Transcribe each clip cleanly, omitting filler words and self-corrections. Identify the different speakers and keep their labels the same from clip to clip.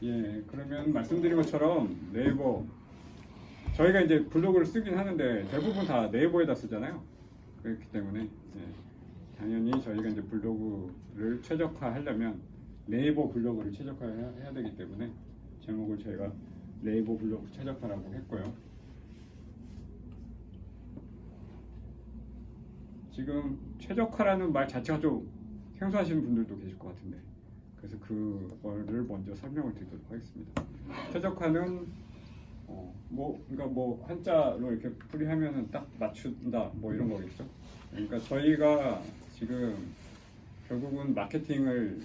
Speaker 1: 예, 그러면 말씀드린 것처럼 네이버 저희가 이제 블로그를 쓰긴 하는데 대부분 다 네이버에다 쓰잖아요. 그렇기 때문에 당연히 저희가 이제 블로그를 최적화하려면 네이버 블로그를 최적화해야 되기 때문에 제목을 저희가 네이버 블로그 최적화라고 했고요. 지금 최적화라는 말 자체가 좀 생소하신 분들도 계실 것 같은데 그래서 그거를 먼저 설명을 드리도록 하겠습니다. 최적화는 그러니까 뭐 한자로 이렇게 풀이하면은 딱 맞춘다 뭐 이런 거겠죠. 그러니까 저희가 지금 결국은 마케팅을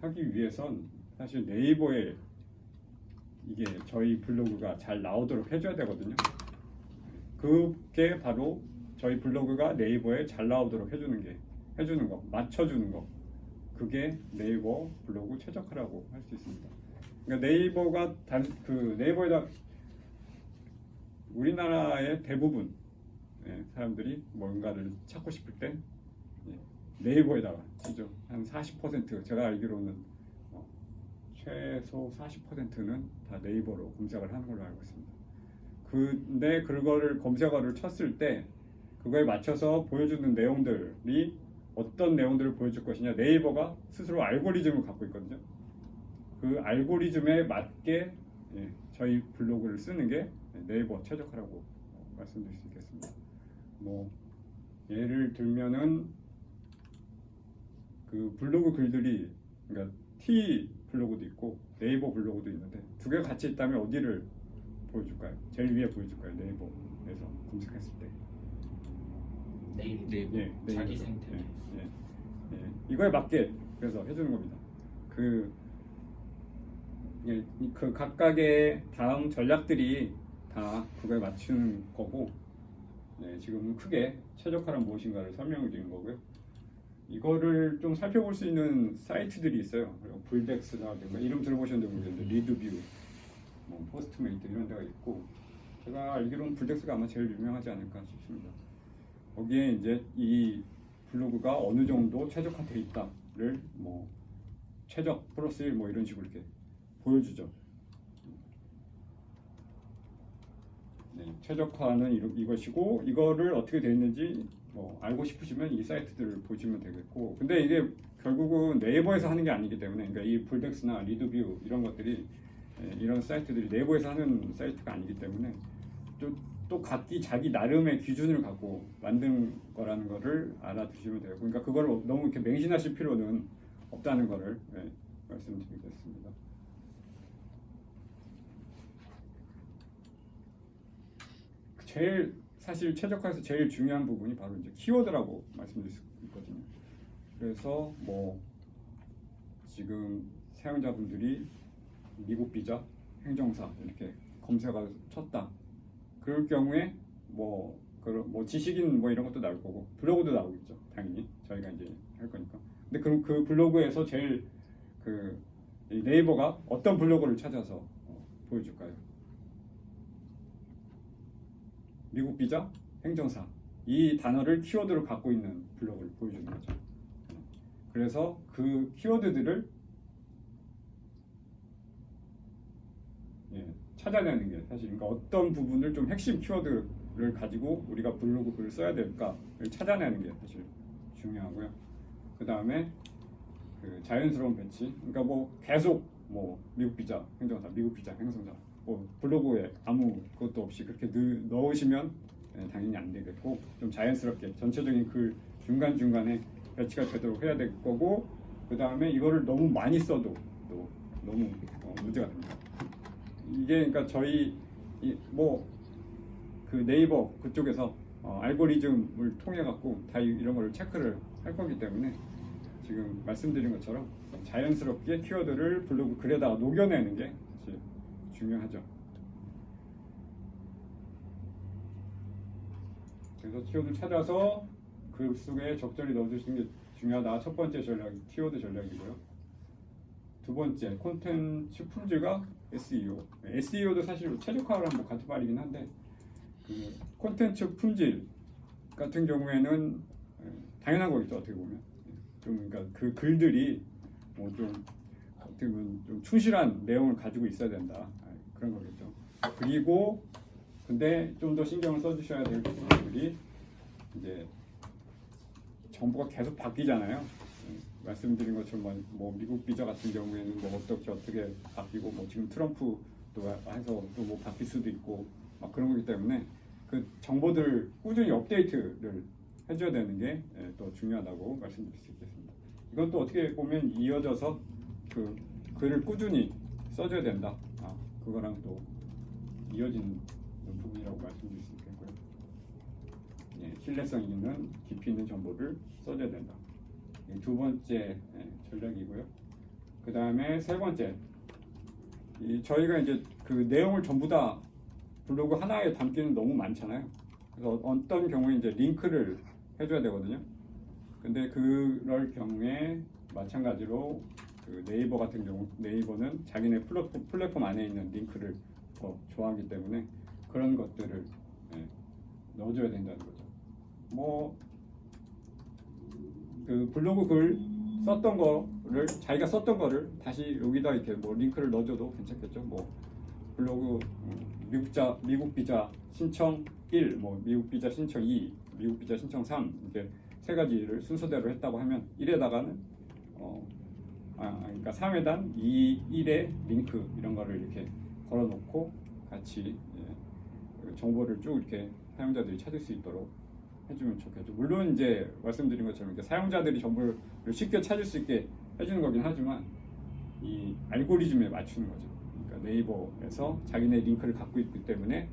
Speaker 1: 하기 위해선 사실 네이버에 이게 저희 블로그가 잘 나오도록 해줘야 되거든요. 그게 바로 저희 블로그가 네이버에 잘 나오도록 해주는 거, 맞춰주는 거. 그게 네이버 블로그 최적화라고 할 수 있습니다. 그러니까 네이버가 네이버에다 우리나라의 대부분 사람들이 뭔가를 찾고 싶을 때 네이버에다가 치죠. 한 40% 제가 알기로는 최소 40%는 다 네이버로 검색을 하는 걸로 알고 있습니다. 근데 그거를 검색어를 쳤을 때 그거에 맞춰서 보여주는 내용들이 어떤 내용들을 보여줄 것이냐 네이버가 스스로 알고리즘을 갖고 있거든요. 그 알고리즘에 맞게 저희 블로그를 쓰는 게 네이버 최적화라고 말씀드릴 수 있겠습니다. 뭐 예를 들면은 그 블로그 글들이 그러니까 T 블로그도 있고 네이버 블로그도 있는데 두 개가 같이 있다면 어디를 보여줄까요? 제일 위에 보여줄까요? 네이버에서 검색했을 때.
Speaker 2: 네이버 자기 생태.
Speaker 1: 이거에 맞게 그래서 해주는 겁니다. 그 각각의 다음 전략들이 다 그거에 맞추는 거고 지금 크게 최적화란 무엇인가를 설명을 드리는 거고요. 이거를 좀 살펴볼 수 있는 사이트들이 있어요. 불덱스라든가 이름 들어보셨는지 모르겠는데 리드뷰, 뭐 포스트메이트 이런 데가 있고 제가 알기로는 불덱스가 아마 제일 유명하지 않을까 싶습니다. 거기에 이제 이 블로그가 어느 정도 최적화되어 있다를 뭐 최적 플러스 1 뭐 이런 식으로 이렇게 보여주죠. 최적화는 이것이고 이거를 어떻게 되어 있는지 뭐 알고 싶으시면 이 사이트들을 보시면 되겠고 근데 이게 결국은 네이버에서 하는 게 아니기 때문에 그러니까 이 불덱스나 리드뷰 이런 것들이 이런 사이트들이 네이버에서 하는 사이트가 아니기 때문에 또 각기 자기 나름의 기준을 갖고 만든 거라는 거를 알아두시면 돼요. 그러니까 그걸 너무 이렇게 맹신하실 필요는 없다는 거를 말씀드리겠습니다. 사실 최적화에서 제일 중요한 부분이 바로 이제 키워드라고 말씀드릴 수 있거든요. 그래서 뭐 지금 사용자분들이 미국 비자, 행정사 이렇게 검색을 쳤다. 그럴 경우에 뭐 지식인 뭐 이런 것도 나올 거고 블로그도 나오겠죠. 당연히 저희가 이제 할 거니까. 근데 그럼 그 블로그에서 제일 네이버가 어떤 블로그를 찾아서 보여줄까요? 미국 비자, 행정사 이 단어를 키워드로 갖고 있는 블로그를 보여주는 거죠. 그래서 그 키워드들을 찾아내는 게 사실 그러니까 어떤 부분을 좀 핵심 키워드를 가지고 우리가 블로그 글을 써야 될까를 찾아내는 게 사실 중요하고요. 그 다음에 자연스러운 배치. 그러니까 뭐 계속 뭐 미국 비자, 행정사, 미국 비자, 행정사 뭐 블로그에 아무 것도 없이 그렇게 넣으시면 당연히 안 되겠고 좀 자연스럽게 전체적인 글 중간 중간에 배치가 되도록 해야 될 거고 그 다음에 이거를 너무 많이 써도 또 너무 문제가 됩니다. 이게 그러니까 저희 그 네이버 그쪽에서 알고리즘을 통해 갖고 다 이런 걸 체크를 할 거기 때문에 지금 말씀드린 것처럼 자연스럽게 키워드를 블로그 글에다가 녹여내는 게 사실 중요하죠. 그래서 키워드 찾아서 글 속에 적절히 넣어주시는 게 중요하다. 첫 번째 전략이 키워드 전략이고요. 두 번째 콘텐츠 품질과 SEO. SEO도 사실 최적화랑 뭐 같은 말이긴 한데 콘텐츠 품질 같은 경우에는 당연한 거겠죠. 어떻게 보면 좀 그러니까 그 글들이 뭐 좀 어떻게 보면 좀 충실한 내용을 가지고 있어야 된다. 그런 거겠죠. 그리고 근데 좀 더 신경을 써주셔야 될 부분들이 이제 정보가 계속 바뀌잖아요. 말씀드린 것처럼 뭐 미국 비자 같은 경우에는 뭐 어떻게 바뀌고 뭐 지금 트럼프도 해서 또 뭐 바뀔 수도 있고 막 그런 거기 때문에 그 정보들 꾸준히 업데이트를 해줘야 되는 게 또 중요하다고 말씀드릴 수 있겠습니다. 이건 또 어떻게 보면 이어져서 그 글을 꾸준히 써줘야 된다. 그거랑 또 이어지는 부분이라고 말씀드릴 수 있겠고요. 신뢰성 있는 깊이 있는 정보를 써줘야 된다. 두 번째 전략이고요. 그 다음에 세 번째, 저희가 이제 그 내용을 전부 다 블로그 하나에 담기는 너무 많잖아요. 그래서 어떤 경우에 이제 링크를 해줘야 되거든요. 근데 그럴 경우에 마찬가지로 그 네이버 같은 경우, 네이버는 자기네 플랫폼 안에 있는 링크를 더 좋아하기 때문에 그런 것들을 넣어줘야 된다는 거죠. 뭐 그 블로그 글 썼던 거를 자기가 썼던 거를 다시 여기다 이렇게 뭐 링크를 넣어줘도 괜찮겠죠. 뭐 블로그 미국 비자 신청 1, 뭐 미국 비자 신청 2, 미국 비자 신청 3 이렇게 세 가지를 순서대로 했다고 하면 1에다가는 그러니까 3에단 2, 1에 링크 이런 거를 이렇게 걸어놓고 같이 정보를 쭉 이렇게 사용자들이 찾을 수 있도록 해주면 좋겠죠. 물론 이제 말씀드린 것처럼 이렇게 사용자들이 정보를 쉽게 찾을 수 있게 해주는 거긴 하지만 이 알고리즘에 맞추는 거죠. 그러니까 네이버에서 자기네 링크를 갖고 있기 때문에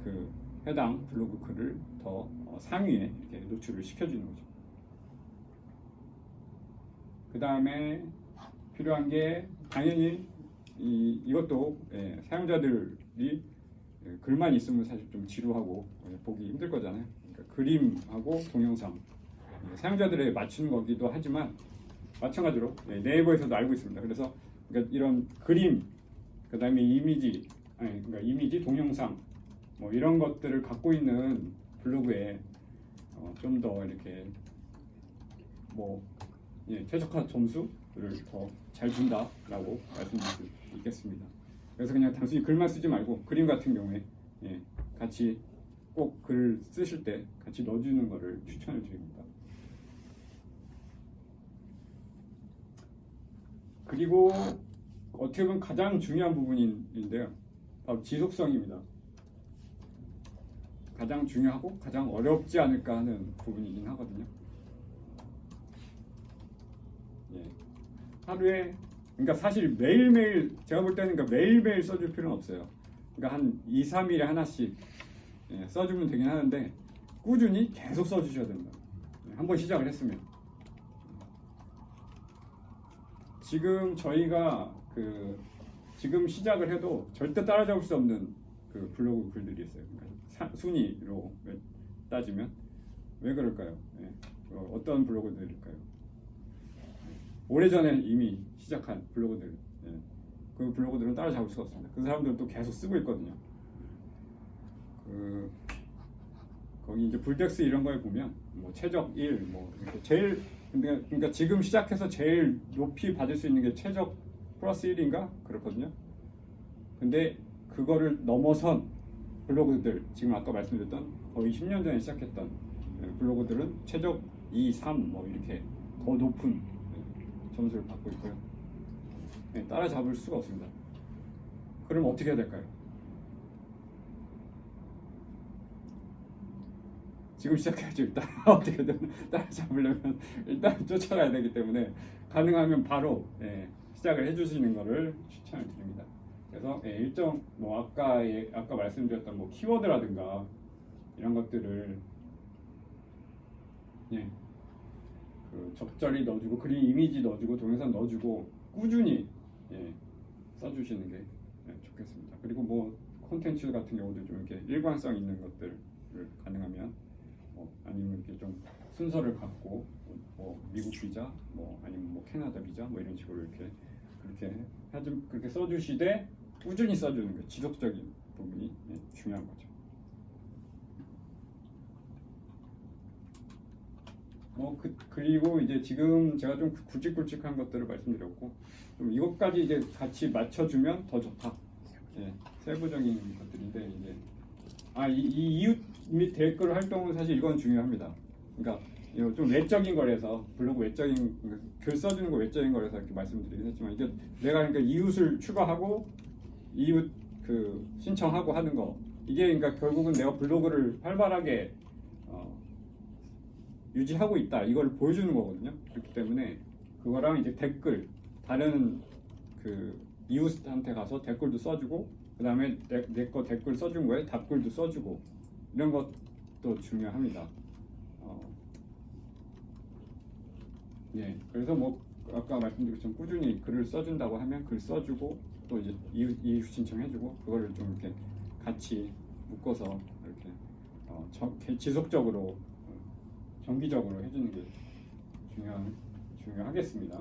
Speaker 1: 그 해당 블로그 글을 더 상위에 이렇게 노출을 시켜주는 거죠. 그 다음에 필요한 게 당연히 이것도 사용자들이 글만 있으면 사실 좀 지루하고 보기 힘들 거잖아요. 그러니까 그림하고 동영상 사용자들에 맞추는 거기도 하지만 마찬가지로 네이버에서도 알고 있습니다. 그래서 그러니까 이런 그림, 그 다음에 그러니까 이미지, 동영상 뭐 이런 것들을 갖고 있는 블로그에 좀 더 이렇게 뭐 최적화 점수를 더 잘 준다라고 말씀드릴 수 있겠습니다. 그래서 그냥 단순히 글만 쓰지 말고 그림 같은 경우에 같이 꼭 글 쓰실 때 같이 넣어주는 것을 추천을 드립니다. 그리고 어떻게 보면 가장 중요한 부분인데요. 바로 지속성입니다. 가장 중요하고 가장 어렵지 않을까 하는 부분이긴 하거든요. 하루에 그러니까 사실 매일매일 제가 볼 때는 그러니까 매일매일 써줄 필요는 없어요. 그러니까 한 2, 3일에 하나씩 써주면 되긴 하는데 꾸준히 계속 써주셔야 된다. 한번 시작을 했으면 지금 저희가 지금 시작을 해도 절대 따라잡을 수 없는 그 블로그 글들이 있어요. 그러니까 순위로 따지면 왜 그럴까요? 어떤 블로그들일까요? 오래전에 이미 시작한 블로그들, 그 블로그들은 따라잡을 수가 없습니다. 그 사람들도 계속 쓰고 있거든요. 거기 이제 불덱스 이런 거에 보면 뭐 최적 1, 뭐 이렇게 제일 그러니까 지금 시작해서 제일 높이 받을 수 있는 게 최적 플러스 1인가 그렇거든요. 근데 그거를 넘어선 블로그들, 지금 아까 말씀드렸던 거의 10년 전에 시작했던 블로그들은 최적 2, 3 뭐 이렇게 더 높은 점수를 받고 있고요. 따라잡을 수가 없습니다. 그럼 어떻게 해야 될까요? 지금 시작해야죠. 일단 어떻게든 따라잡으려면 일단 쫓아가야 되기 때문에 가능하면 바로 시작을 해주시는 것을 추천을 드립니다. 그래서 일정 뭐 아까 말씀드렸던 뭐 키워드라든가 이런 것들을 그 적절히 넣어주고 그림 이미지 넣어주고 동영상 넣어주고 꾸준히 써주시는 게 좋겠습니다. 그리고 뭐 콘텐츠 같은 경우도 좀 이렇게 일관성 있는 것들을 가능하면 아니면 이렇게 좀 순서를 갖고 뭐 미국 비자 뭐 아니면 뭐 캐나다 비자 뭐 이런 식으로 그렇게 써주시되 꾸준히 써주는 게 지속적인 부분이 중요한 거죠. 그리고 이제 지금 제가 좀 굵직굵직한 것들을 말씀드렸고 좀 이것까지 이제 같이 맞춰주면 더 좋다. 예, 세부적인 것들인데 이제 이 이웃 및 댓글 활동은 사실 이건 중요합니다. 그러니까 이거 좀 외적인 거라서 블로그 외적인 글 써주는 거 외적인 거라서 이렇게 말씀드리긴 했지만 이게 내가 그러니까 이웃을 추가하고 이웃 그 신청하고 하는 거 이게 그러니까 결국은 내가 블로그를 활발하게 유지하고 있다 이걸 보여주는 거거든요. 그렇기 때문에 그거랑 이제 댓글 다른 그 이웃한테 가서 댓글도 써주고 그 다음에 내 거 댓글 써준 거에 답글도 써주고 이런 것도 중요합니다. 예, 그래서 뭐 아까 말씀드린 것처럼 꾸준히 글을 써준다고 하면 글 써주고 또 이제 이웃 신청해주고 그거를 좀 이렇게 같이 묶어서 이렇게 지속적으로 정기적으로 해주는 게 중요하겠습니다.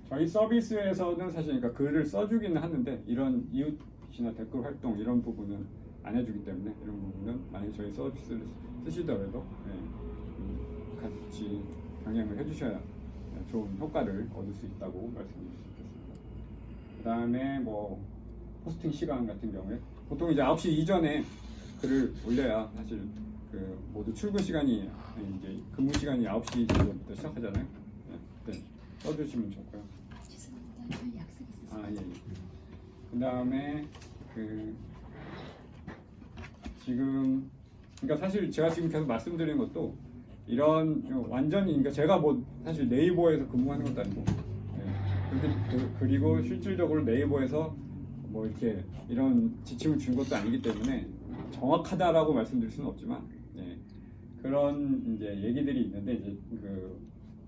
Speaker 1: 저희 서비스에서는 사실 그러니까 글을 써주기는 하는데 이런 이웃이나 댓글 활동 이런 부분은 안 해주기 때문에 이런 부분은 만약에 저희 서비스를 쓰시더라도 같이 병행을 해주셔야 좋은 효과를 얻을 수 있다고 말씀드릴 수 있겠습니다. 그 다음에 뭐 포스팅 시간 같은 경우에 보통 이제 9시 이전에 글을 올려야 사실 그 모두 출근 시간이 이제 근무 시간이 9시 정도부터 시작하잖아요. 네, 그때 써주시면 좋고요.
Speaker 2: 죄송합니다. 저희 약속 있으세요?
Speaker 1: 예. 그 다음에 지금 그러니까 사실 제가 지금 계속 말씀드리는 것도 이런 완전히 그러니까 제가 뭐 사실 네이버에서 근무하는 것도 아니고 그리고 실질적으로 네이버에서 뭐 이렇게 이런 지침을 준 것도 아니기 때문에 정확하다라고 말씀드릴 수는 없지만 그런 이제 얘기들이 있는데 이제 그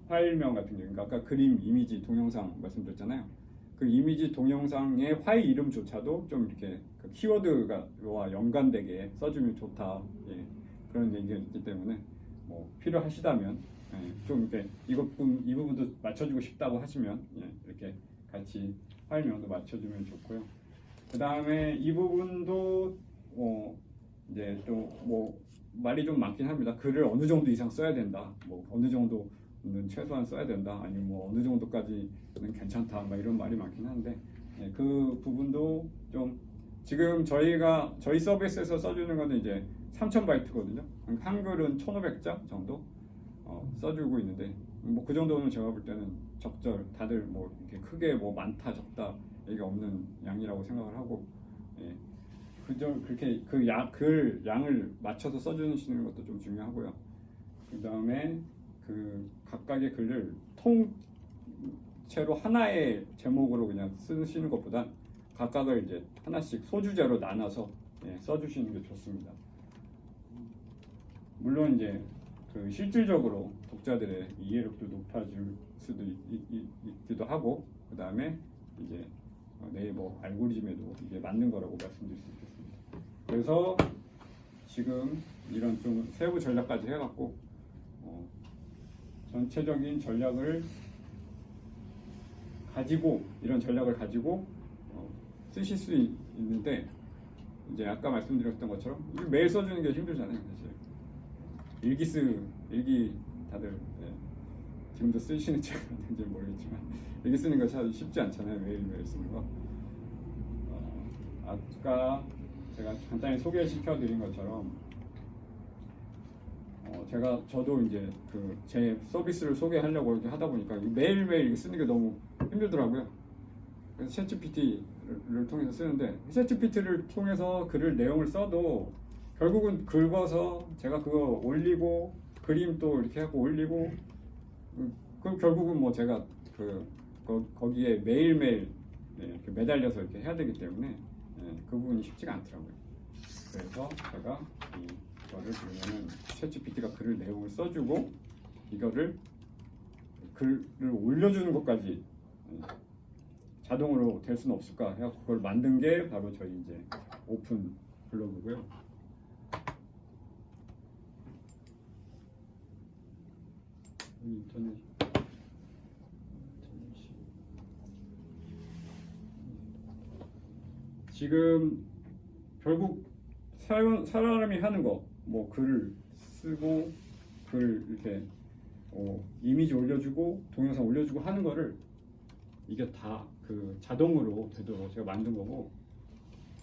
Speaker 1: 파일명 같은 경우 그러니까 아까 그림, 이미지, 동영상 말씀드렸잖아요. 그 이미지, 동영상의 파일 이름조차도 좀 이렇게 그 키워드와 연관되게 써주면 좋다. 그런 얘기가 있기 때문에 뭐 필요하시다면 좀 이렇게 이 부분도 맞춰주고 싶다고 하시면 이렇게 같이 파일명도 맞춰주면 좋고요. 그 다음에 이 부분도 이제 또 뭐 말이 좀 많긴 합니다. 글을 어느 정도 이상 써야 된다. 뭐 어느 정도는 최소한 써야 된다. 아니면 뭐 어느 정도까지는 괜찮다. 막 이런 말이 많긴 한데 그 부분도 좀 지금 저희 서비스에서 써주는 거는 이제 3000바이트거든요. 한글은 1500자 정도 써주고 있는데 뭐 그 정도는 제가 볼 때는 적절. 다들 뭐 이렇게 크게 뭐 많다 적다 얘기가 없는 양이라고 생각을 하고 그렇게 글 양을 맞춰서 써주시는 것도 좀 중요하고요. 그 다음에 그 각각의 글을 통째로 하나의 제목으로 그냥 쓰시는 것보다 각각을 이제 하나씩 소주제로 나눠서 써주시는 게 좋습니다. 물론 이제 그 실질적으로 독자들의 이해력도 높아질 수도 있기도 하고 그 다음에 이제 네이버 알고리즘에도 이게 맞는 거라고 말씀드릴 수 있겠습니다. 그래서 지금 이런 좀 세부 전략까지 해갖고 전체적인 전략을 가지고 이런 전략을 가지고 쓰실 수 있는데 이제 아까 말씀드렸던 것처럼 매일 써주는 게 힘들잖아요, 사실. 일기 다들 지금도 쓰시는지 모르겠지만 일기 쓰는 거 참 쉽지 않잖아요, 매일매일 쓰는 거. 아까 제가 간단히 소개시켜 드린 것처럼 저도 이제 그 제 서비스를 소개하려고 이렇게 하다 보니까 매일매일 쓰는 게 너무 힘들더라고요. 그래서 챗GPT를 통해서 쓰는데 챗GPT를 통해서 글을 내용을 써도 결국은 긁어서 제가 그거 올리고 그림 또 이렇게 하고 올리고 그럼 결국은 뭐 제가 거기에 매일매일 이렇게 매달려서 이렇게 해야 되기 때문에 그 부분이 쉽지가 않더라고요. 그래서 제가 이거를 그러면은 챗GPT가 글을 내용을 써주고 이거를 글을 올려주는 것까지 자동으로 될 수는 없을까 해서 그걸 만든 게 바로 저희 이제 오픈 블로그고요. 인터넷 지금 결국 사람이 하는 거, 뭐 글을 쓰고 글 이렇게 이미지 올려주고 동영상 올려주고 하는 거를 이게 다 그 자동으로 되도록 제가 만든 거고,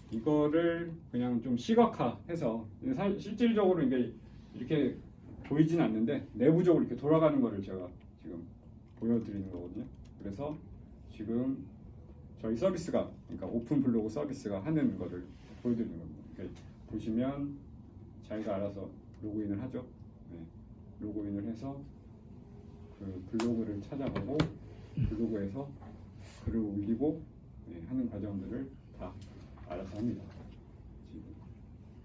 Speaker 1: 이거를 그냥 좀 시각화해서 실질적으로 이게 이렇게 보이진 않는데 내부적으로 이렇게 돌아가는 거를 제가 지금 보여드리는 거거든요. 그래서 지금 저희 서비스가, 그러니까 오픈 블로그 서비스가 하는 거를 보여드리는 겁니다. 그러니까 보시면 자기가 알아서 로그인을 하죠. 네. 로그인을 해서 그 블로그를 찾아보고 블로그에서 글을 올리고 하는 과정들을 다 알아서 합니다.